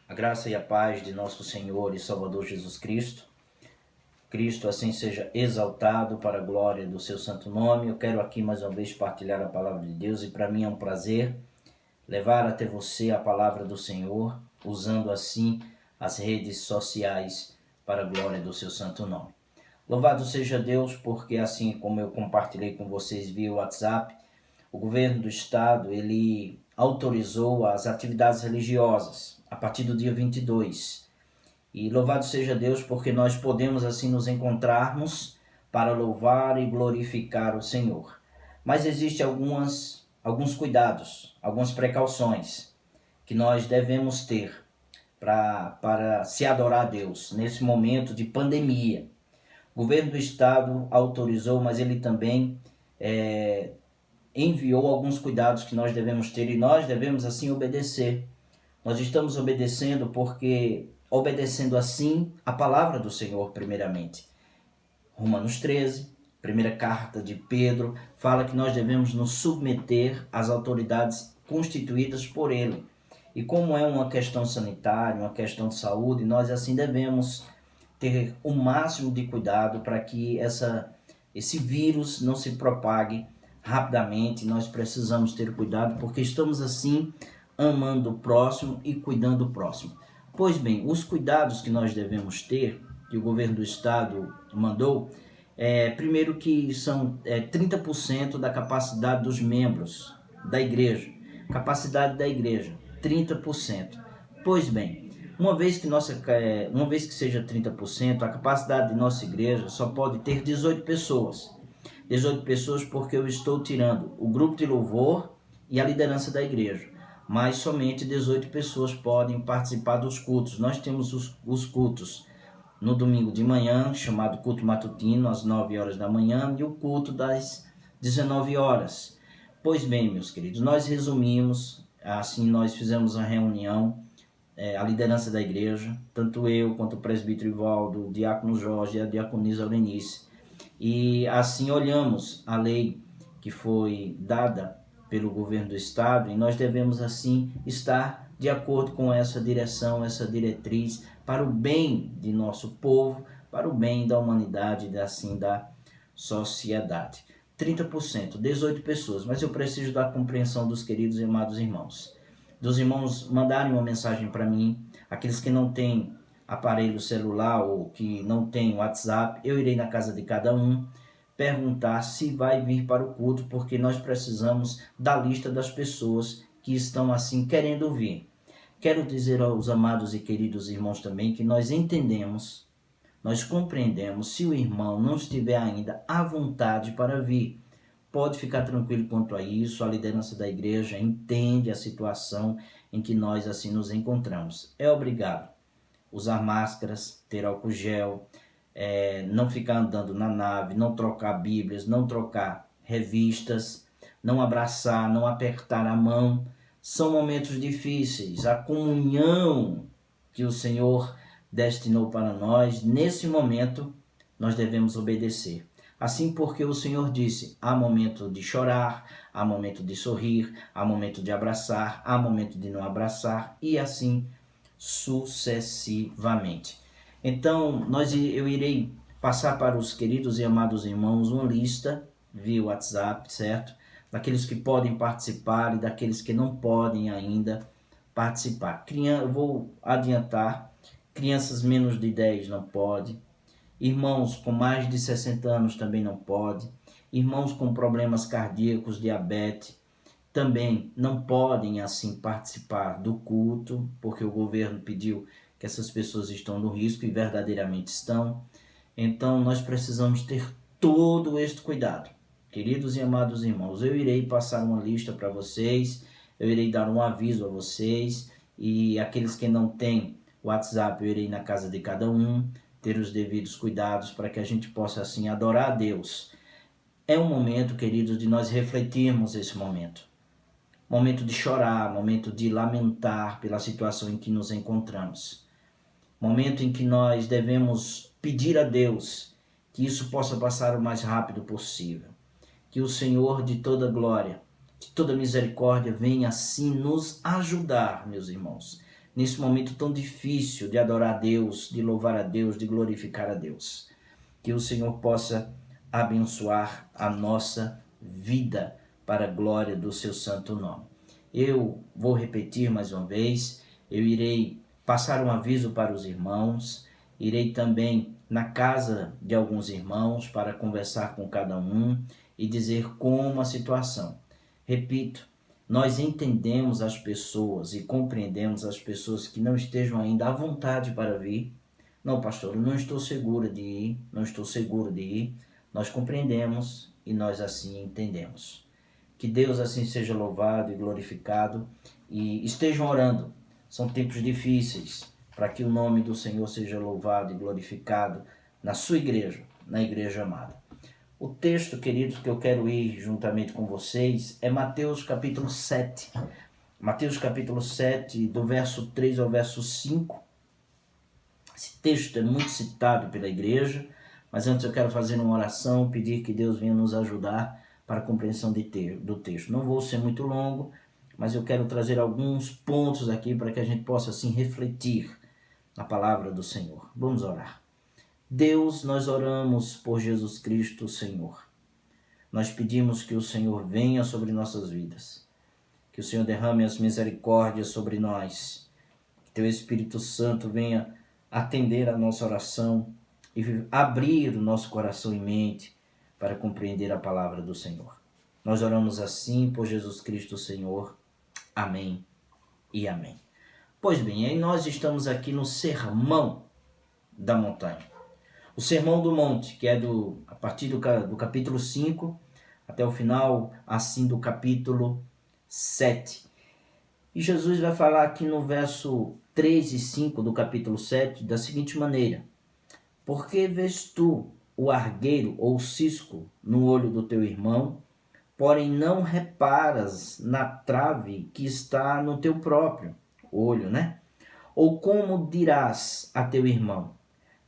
A graça e a paz de nosso Senhor e Salvador Jesus Cristo. Cristo assim seja exaltado para a glória do seu santo nome. Eu quero aqui mais uma vez partilhar a palavra de Deus e para mim é um prazer levar até você a palavra do Senhor, usando assim as redes sociais para a glória do seu santo nome. Louvado seja Deus, porque assim como eu compartilhei com vocês via WhatsApp, o governo do estado ele autorizou as atividades religiosas a partir do dia 22. E louvado seja Deus porque nós podemos assim nos encontrarmos para louvar e glorificar o Senhor. Mas existem alguns cuidados, algumas precauções que nós devemos ter para se adorar a Deus nesse momento de pandemia. O governo do estado autorizou, mas ele também enviou alguns cuidados que nós devemos ter e nós devemos assim obedecer. Nós estamos obedecendo porque obedecendo assim a palavra do Senhor primeiramente. Romanos 13, primeira carta de Pedro, fala que nós devemos nos submeter às autoridades constituídas por ele. E como é uma questão sanitária, uma questão de saúde, nós assim devemos ter o máximo de cuidado para que esse vírus não se propague rapidamente. Nós precisamos ter cuidado porque estamos assim amando o próximo e cuidando do próximo. Pois bem, os cuidados que nós devemos ter, que o governo do estado mandou, primeiro que são 30% da capacidade dos membros da igreja. Capacidade da igreja, 30%. Pois bem, uma vez que seja 30%, a capacidade de nossa igreja só pode ter 18 pessoas. 18 pessoas porque eu estou tirando o grupo de louvor e a liderança da igreja. Mas somente 18 pessoas podem participar dos cultos. Nós temos os cultos no domingo de manhã, chamado culto matutino, às 9 horas da manhã, e o culto das 19 horas. Pois bem, meus queridos, nós resumimos, assim nós fizemos a reunião, a liderança da igreja, tanto eu quanto o presbítero Ivaldo, o diácono Jorge e a diaconisa Aurenice. E assim olhamos a lei que foi dada pelo governo do estado e nós devemos assim estar de acordo com essa direção, essa diretriz para o bem de nosso povo, para o bem da humanidade e assim da sociedade. 30%, 18 pessoas, mas eu preciso da compreensão dos queridos e amados irmãos. Dos irmãos mandarem uma mensagem para mim, aqueles que não têm aparelho celular ou que não têm WhatsApp, eu irei na casa de cada um perguntar se vai vir para o culto, porque nós precisamos da lista das pessoas que estão assim querendo vir. Quero dizer aos amados e queridos irmãos também que nós entendemos, nós compreendemos se o irmão não estiver ainda à vontade para vir. Pode ficar tranquilo quanto a isso, a liderança da igreja entende a situação em que nós assim nos encontramos. É obrigado usar máscaras, ter álcool gel, não ficar andando na nave, não trocar bíblias, não trocar revistas, não abraçar, não apertar a mão. São momentos difíceis. A comunhão que o Senhor destinou para nós, nesse momento, nós devemos obedecer. Assim porque o Senhor disse, há momento de chorar, há momento de sorrir, há momento de abraçar, há momento de não abraçar e assim sucessivamente. Então, eu irei passar para os queridos e amados irmãos uma lista via WhatsApp, certo? Daqueles que podem participar e daqueles que não podem ainda participar. Eu vou adiantar, crianças menos de 10 não podem, irmãos com mais de 60 anos também não podem, irmãos com problemas cardíacos, diabetes, também não podem assim participar do culto, porque o governo pediu que essas pessoas estão no risco e verdadeiramente estão. Então nós precisamos ter todo este cuidado. Queridos e amados irmãos, eu irei passar uma lista para vocês, eu irei dar um aviso a vocês e aqueles que não têm WhatsApp, eu irei na casa de cada um, ter os devidos cuidados para que a gente possa assim adorar a Deus. É um momento, queridos, de nós refletirmos esse momento. Momento de chorar, momento de lamentar pela situação em que nos encontramos. Momento em que nós devemos pedir a Deus que isso possa passar o mais rápido possível. Que o Senhor de toda glória, de toda misericórdia, venha assim nos ajudar, meus irmãos. nesse momento tão difícil de adorar a Deus, de louvar a Deus, de glorificar a Deus. Que o Senhor possa abençoar a nossa vida para a glória do seu santo nome. Eu vou repetir mais uma vez, eu irei passar um aviso para os irmãos, irei também na casa de alguns irmãos para conversar com cada um e dizer como a situação. Repito, nós entendemos as pessoas e compreendemos as pessoas que não estejam ainda à vontade para vir. Não, pastor, eu não estou seguro de ir, não estou seguro de ir. Nós compreendemos e nós assim entendemos. Que Deus assim seja louvado e glorificado e estejam orando. São tempos difíceis para que o nome do Senhor seja louvado e glorificado na sua igreja, na igreja amada. O texto, queridos, que eu quero ir juntamente com vocês é Mateus capítulo 7. Mateus capítulo 7, do verso 3 ao verso 5. Esse texto é muito citado pela igreja, mas antes eu quero fazer uma oração, pedir que Deus venha nos ajudar para a compreensão do texto. Não vou ser muito longo, mas eu quero trazer alguns pontos aqui para que a gente possa assim refletir na palavra do Senhor. Vamos orar. Deus, nós oramos por Jesus Cristo, Senhor. Nós pedimos que o Senhor venha sobre nossas vidas, que o Senhor derrame as misericórdias sobre nós, que Teu Espírito Santo venha atender a nossa oração e abrir o nosso coração e mente para compreender a palavra do Senhor. Nós oramos assim por Jesus Cristo, Senhor. Amém e amém. Pois bem, aí nós estamos aqui no Sermão da Montanha. O Sermão do Monte, que é a partir do capítulo 5 até o final, assim, do capítulo 7. E Jesus vai falar aqui no verso 3 e 5 do capítulo 7 da seguinte maneira: Por que vês tu o argueiro ou o cisco no olho do teu irmão, porém não reparas na trave que está no teu próprio olho, né? Ou como dirás a teu irmão: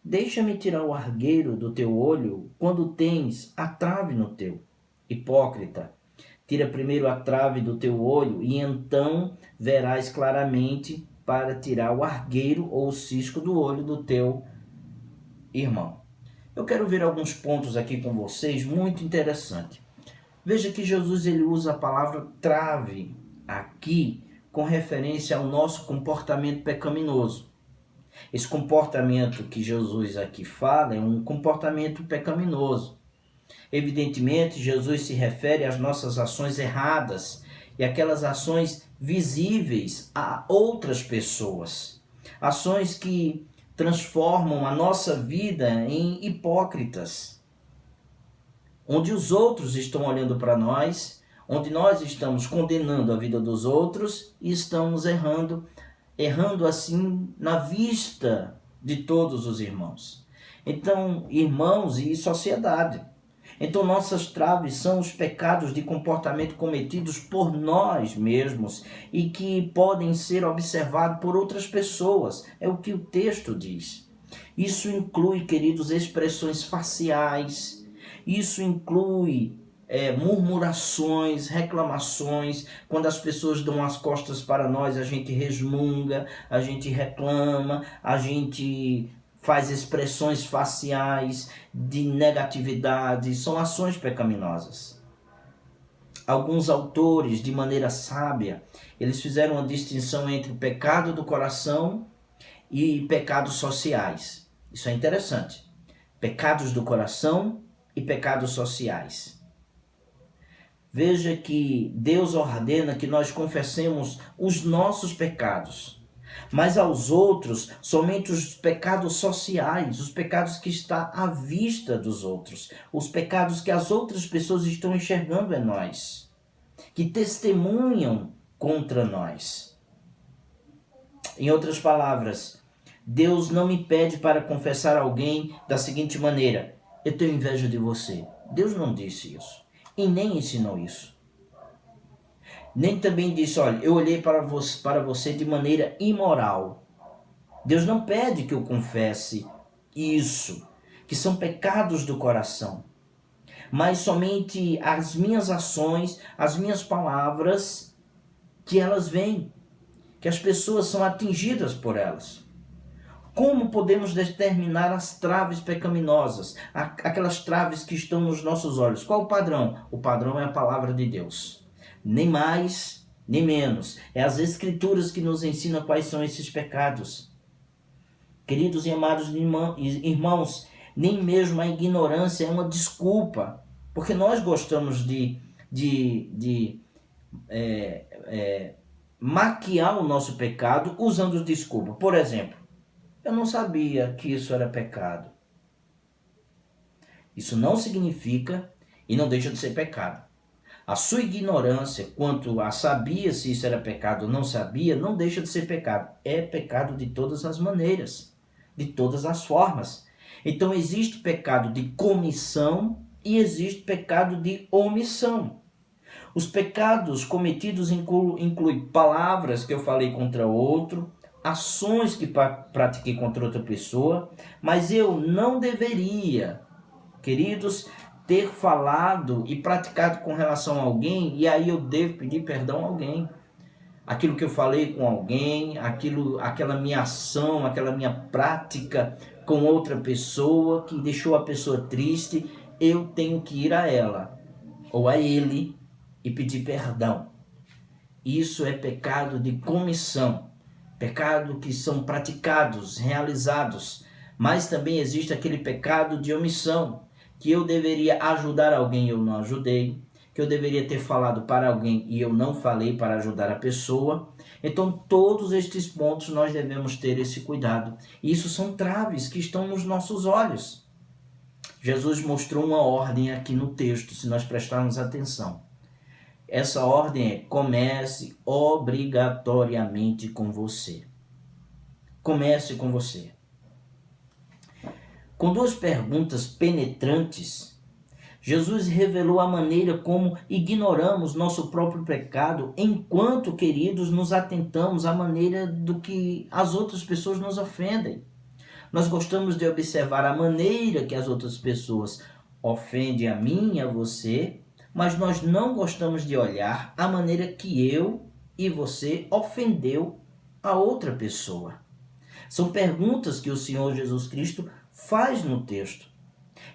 Deixa-me tirar o argueiro do teu olho, quando tens a trave no teu? Hipócrita, tira primeiro a trave do teu olho, e então verás claramente para tirar o argueiro ou o cisco do olho do teu irmão. Eu quero ver alguns pontos aqui com vocês, muito interessante. Veja que Jesus ele usa a palavra trave aqui com referência ao nosso comportamento pecaminoso. Esse comportamento que Jesus aqui fala é um comportamento pecaminoso. Evidentemente, Jesus se refere às nossas ações erradas e aquelas ações visíveis a outras pessoas. Ações que transformam a nossa vida em hipócritas, onde os outros estão olhando para nós, onde nós estamos condenando a vida dos outros e estamos errando assim na vista de todos os irmãos. Então, irmãos e sociedade. Então, nossas traves são os pecados de comportamento cometidos por nós mesmos e que podem ser observados por outras pessoas. É o que o texto diz. Isso inclui, queridos, expressões faciais. Isso inclui murmurações, reclamações. Quando as pessoas dão as costas para nós, a gente resmunga, a gente reclama, a gente faz expressões faciais de negatividade. São ações pecaminosas. Alguns autores, de maneira sábia, eles fizeram uma distinção entre pecado do coração e pecados sociais. Isso é interessante. Pecados do coração e pecados sociais. Veja que Deus ordena que nós confessemos os nossos pecados, mas aos outros somente os pecados sociais, os pecados que estão à vista dos outros, os pecados que as outras pessoas estão enxergando em nós, que testemunham contra nós. Em outras palavras, Deus não me pede para confessar a alguém da seguinte maneira: eu tenho inveja de você. Deus não disse isso. E nem ensinou isso. Nem também disse: olha, eu olhei para você de maneira imoral. Deus não pede que eu confesse isso, que são pecados do coração. Mas somente as minhas ações, as minhas palavras, que elas vêm. que as pessoas são atingidas por elas. Como podemos determinar as traves pecaminosas, aquelas traves que estão nos nossos olhos? Qual o padrão? O padrão é a palavra de Deus. Nem mais, nem menos. É as Escrituras que nos ensinam quais são esses pecados. Queridos e amados irmãos, nem mesmo a ignorância é uma desculpa, porque nós gostamos de maquiar o nosso pecado usando desculpa. Por exemplo, eu não sabia que isso era pecado. Isso não significa e não deixa de ser pecado. A sua ignorância quanto a sabia se isso era pecado ou não sabia, não deixa de ser pecado. É pecado de todas as maneiras, de todas as formas. Então existe pecado de comissão e existe pecado de omissão. Os pecados cometidos incluem palavras que eu falei contra outro, ações que pratiquei contra outra pessoa, mas eu não deveria, queridos, ter falado e praticado com relação a alguém, e aí eu devo pedir perdão a alguém. Aquilo que eu falei com alguém, aquela minha ação, aquela minha prática com outra pessoa que deixou a pessoa triste, eu tenho que ir a ela ou a ele e pedir perdão. Isso é pecado de comissão, pecado que são praticados, realizados, mas também existe aquele pecado de omissão, que eu deveria ajudar alguém e eu não ajudei, que eu deveria ter falado para alguém e eu não falei para ajudar a pessoa. Então todos estes pontos nós devemos ter esse cuidado. E isso são traves que estão nos nossos olhos. Jesus mostrou uma ordem aqui no texto, se nós prestarmos atenção. Essa ordem é: comece obrigatoriamente com você. Comece com você. Com duas perguntas penetrantes, Jesus revelou a maneira como ignoramos nosso próprio pecado enquanto, queridos, nos atentamos à maneira do que as outras pessoas nos ofendem. Nós gostamos de observar a maneira que as outras pessoas ofendem a mim e a você, mas nós não gostamos de olhar a maneira que eu e você ofendeu a outra pessoa. São perguntas que o Senhor Jesus Cristo faz no texto.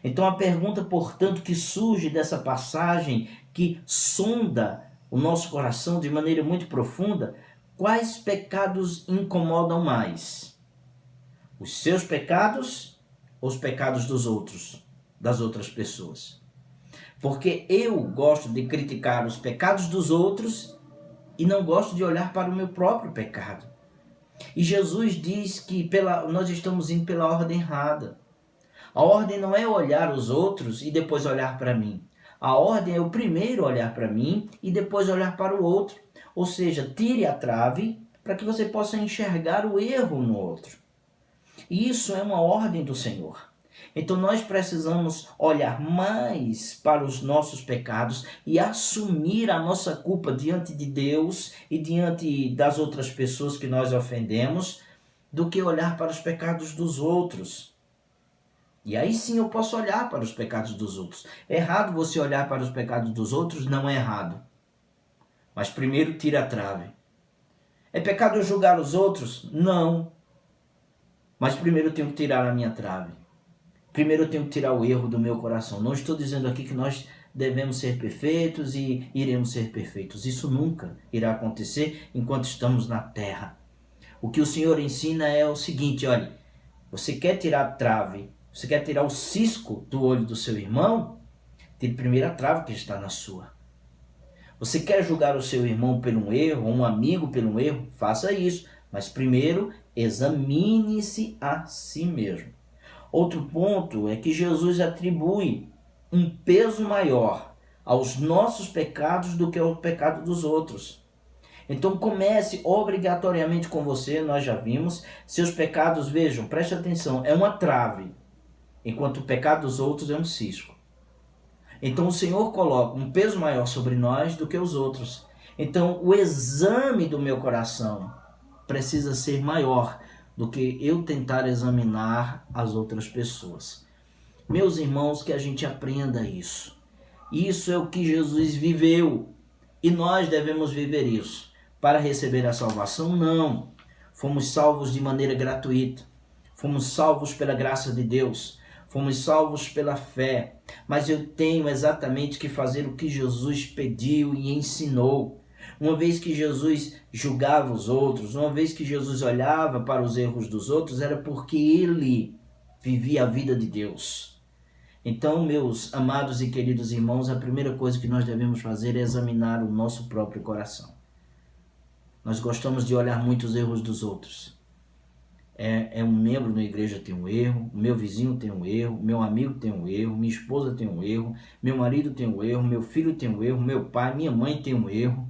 Então a pergunta, portanto, que surge dessa passagem, que sonda o nosso coração de maneira muito profunda: quais pecados incomodam mais? Os seus pecados ou os pecados dos outros, das outras pessoas? Porque eu gosto de criticar os pecados dos outros e não gosto de olhar para o meu próprio pecado. E Jesus diz que nós estamos indo pela ordem errada. A ordem não é olhar os outros e depois olhar para mim. A ordem é eu primeiro olhar para mim e depois olhar para o outro. Ou seja, tire a trave para que você possa enxergar o erro no outro. E isso é uma ordem do Senhor. Então nós precisamos olhar mais para os nossos pecados e assumir a nossa culpa diante de Deus e diante das outras pessoas que nós ofendemos, do que olhar para os pecados dos outros. E aí sim eu posso olhar para os pecados dos outros. É errado você olhar para os pecados dos outros? Não é errado. Mas primeiro tira a trave. É pecado eu julgar os outros? Não. Mas primeiro eu tenho que tirar a minha trave. Primeiro eu tenho que tirar o erro do meu coração. Não estou dizendo aqui que nós devemos ser perfeitos e iremos ser perfeitos. Isso nunca irá acontecer enquanto estamos na terra. O que o Senhor ensina é o seguinte: olha, você quer tirar a trave, você quer tirar o cisco do olho do seu irmão? Tire primeiro a trave que está na sua. Você quer julgar o seu irmão por um erro, um amigo por um erro? Faça isso. Mas primeiro examine-se a si mesmo. Outro ponto é que Jesus atribui um peso maior aos nossos pecados do que ao pecado dos outros. Então comece obrigatoriamente com você, nós já vimos. Seus pecados, vejam, preste atenção, é uma trave, enquanto o pecado dos outros é um cisco. Então o Senhor coloca um peso maior sobre nós do que os outros. Então o exame do meu coração precisa ser maior do que eu tentar examinar as outras pessoas. Meus irmãos, que a gente aprenda isso. Isso é o que Jesus viveu e nós devemos viver isso. para receber a salvação? Não. Fomos salvos de maneira gratuita. Fomos salvos pela graça de Deus. Fomos salvos pela fé. Mas eu tenho exatamente que fazer o que Jesus pediu e ensinou. Uma vez que Jesus julgava os outros, uma vez que Jesus olhava para os erros dos outros, era porque ele vivia a vida de Deus. Então, meus amados e queridos irmãos, a primeira coisa que nós devemos fazer é examinar o nosso próprio coração. Nós gostamos de olhar muito os erros dos outros. Um membro da igreja tem um erro, o meu vizinho tem um erro, meu amigo tem um erro, minha esposa tem um erro, meu marido tem um erro, meu filho tem um erro, meu pai, minha mãe tem um erro,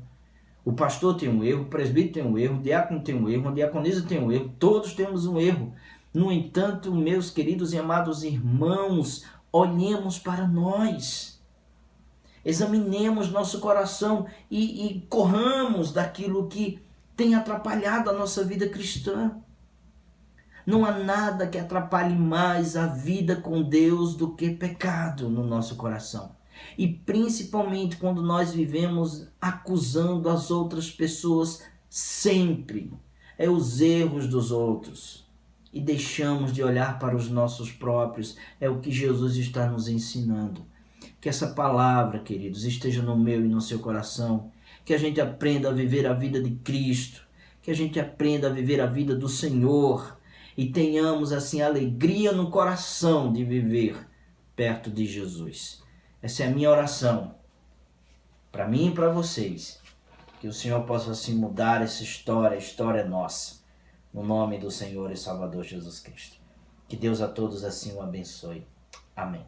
o pastor tem um erro, o presbítero tem um erro, o diácono tem um erro, a diaconisa tem um erro, todos temos um erro. No entanto, meus queridos e amados irmãos, olhemos para nós, examinemos nosso coração e corramos daquilo que tem atrapalhado a nossa vida cristã. Não há nada que atrapalhe mais a vida com Deus do que pecado no nosso coração. E principalmente quando nós vivemos acusando as outras pessoas sempre. É os erros dos outros. E deixamos de olhar para os nossos próprios. É o que Jesus está nos ensinando. Que essa palavra, queridos, esteja no meu e no seu coração. Que a gente aprenda a viver a vida de Cristo. Que a gente aprenda a viver a vida do Senhor. E tenhamos assim alegria no coração de viver perto de Jesus. Essa é a minha oração para mim e para vocês. Que o Senhor possa assim mudar essa história, a história nossa. No nome do Senhor e Salvador Jesus Cristo. Que Deus a todos assim o abençoe. Amém.